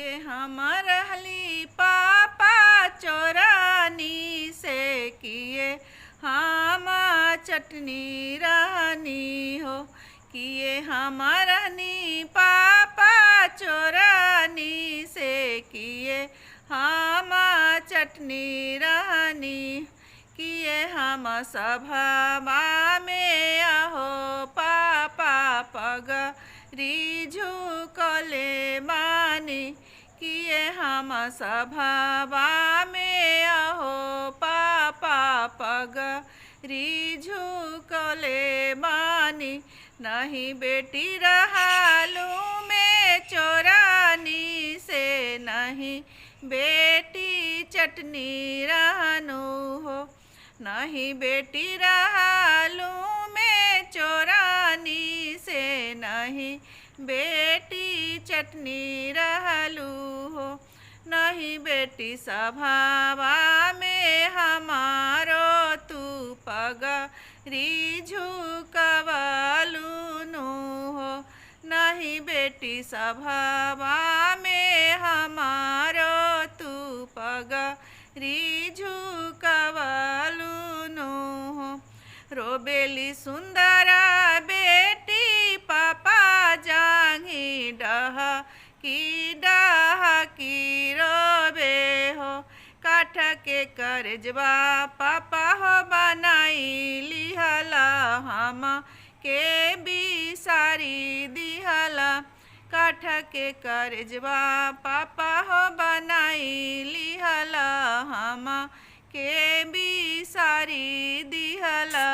किए हम रहली पापा चोरानी से किए हम चटनी रहनी हो। किए हम रहनी पापा चोरानी से किए हम चटनी रहनी। किए हम सभा में आहो पापा पगरी झुकले मानी। किए हम सभा में आहो पापा पगरी झुकले मानी। नहीं बेटी रहलू में चोरानी से नहीं बेटी चटनी रहनु हो। नहीं बेटी रहलू में चोरानी से नहीं बेटी चटनी रहलू हो। नहीं बेटी सभा में हमारो तू पगरी झुकवलू नु हो। नहीं बेटी सभा में हमारो तू पगरी झुकवलू नु हो। रोबेली सुंदरा बेटी पापा जांगी डह की रोबे हो। काठ के करजवा पापा हो बनाई लिहला हम के बिसारी दिहला। काठ के करजवा पापा हो बनाई लिहला हम के बिसारी दिहला।